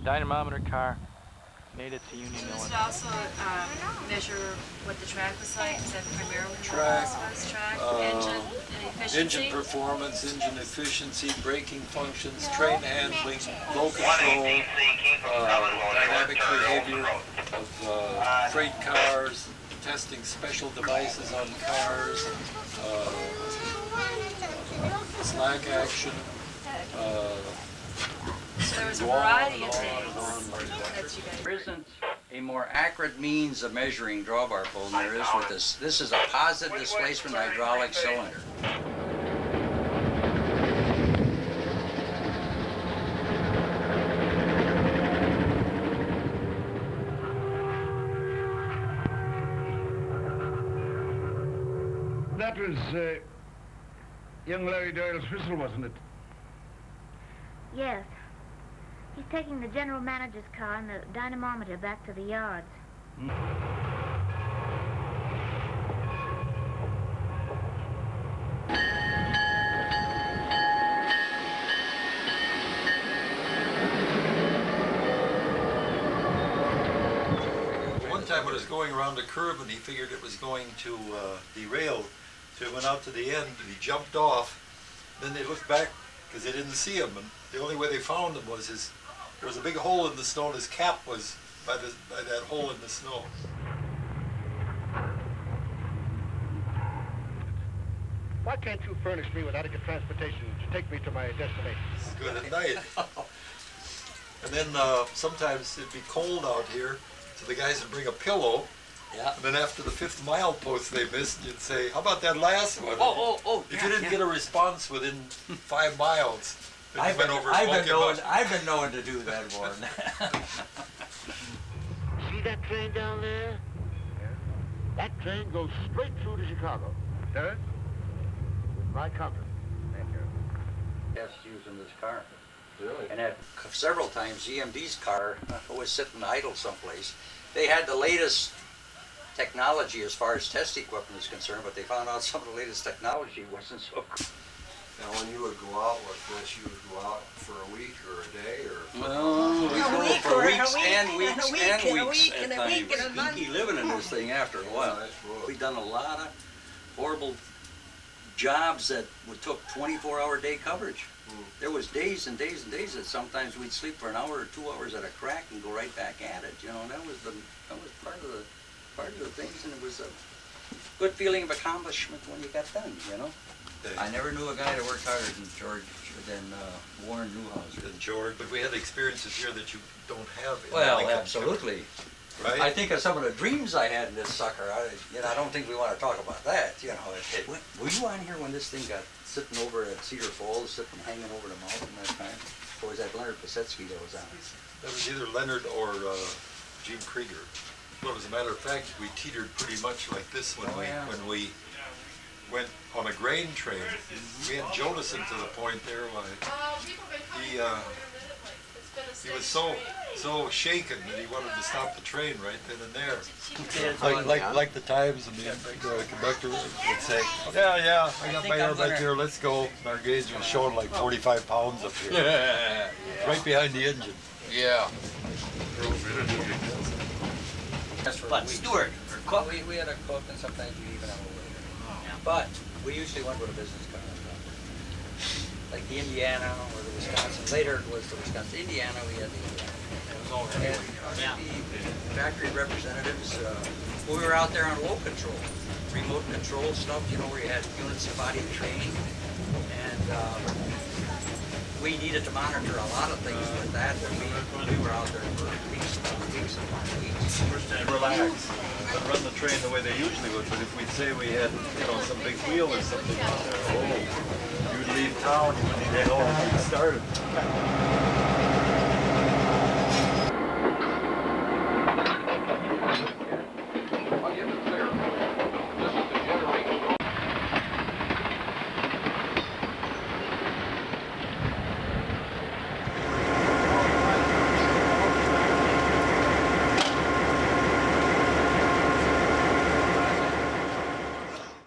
Dynamometer car made it to Union, Does Illinois. it also measure what the track was like? Is that primarily Track, engine, efficiency? engine performance, engine efficiency, braking functions, train handling, flow control, dynamic behavior of freight cars, testing special devices on cars, slack action. So there was a variety of things that you guys... There isn't a more accurate means of measuring drawbar pull than there is with this. This is a positive displacement hydraulic cylinder. That was young Larry Doyle's whistle, wasn't it? Yes. He's taking the general manager's car and the dynamometer back to the yards. One time when it was going around a curve and he figured it was going to derail, so he went out to the end and he jumped off. Then they looked back because they didn't see him, and the only way they found him was there was a big hole in the snow and his cap was by that hole in the snow. Why can't you furnish me with adequate transportation to take me to my destination? It's good at night. And then sometimes it'd be cold out here, so the guys would bring a pillow. Yeah. And then after the 5th mile post they missed, you'd say, "How about that last one?" If you didn't get a response within 5 miles, then you went over I've been known to do that, Warren. See that train down there? Yeah. That train goes straight through to Chicago. Does it? With my company. Thank you. Yes, using this car. Really? And at several times, GMD's car was sitting idle someplace. They had the latest technology as far as test equipment is concerned, but they found out some of the latest technology wasn't so good. Now, when you would go out like this, you would go out for a week or a day, or Well, we go for weeks and weeks and weeks and at a week times. and a month. Pinky living in this thing after a while. We've done a lot of horrible jobs that took 24-hour day coverage. There was days and days and days that sometimes we'd sleep for an hour or 2 hours at a crack and go right back at it. You know, that was part of the things, and it was a good feeling of accomplishment when you got done. You know, I never knew a guy that worked harder than Warren Newhouser. And George, but we had experiences here that you don't have. Well, absolutely. Right? I think of some of the dreams I had in this sucker. I don't think we want to talk about that. You know, were you on here when this thing got sitting over at Cedar Falls, hanging over the mountain that time? Or was that Leonard Pisetsky that was on it? That was either Leonard or Gene Krieger. Well, as a matter of fact, we teetered pretty much like this when we went on a grain train. We had Jonasson to the point there. He was so shaken that he wanted to stop the train right then and there. Like the times, and the conductor would say, "Yeah, I got my air back here. Let's go." And our gauge was showing like 45 pounds up here, right behind the engine. Yeah. But steward or cook? We had a cook, and sometimes we even have a waiter. But we usually went with a business car. Like the Indiana or the Wisconsin. Later it was the Wisconsin. Indiana, we had the Indiana. And the factory representatives, we were out there on low control, remote control stuff, you know, where you had units of body training. And we needed to monitor a lot of things with that. We were out there for weeks upon weeks upon weeks. First time relax, but run the train the way they usually would. But if we'd say we had, some big wheel or something out there, you'd leave town, you wouldn't even know when we started.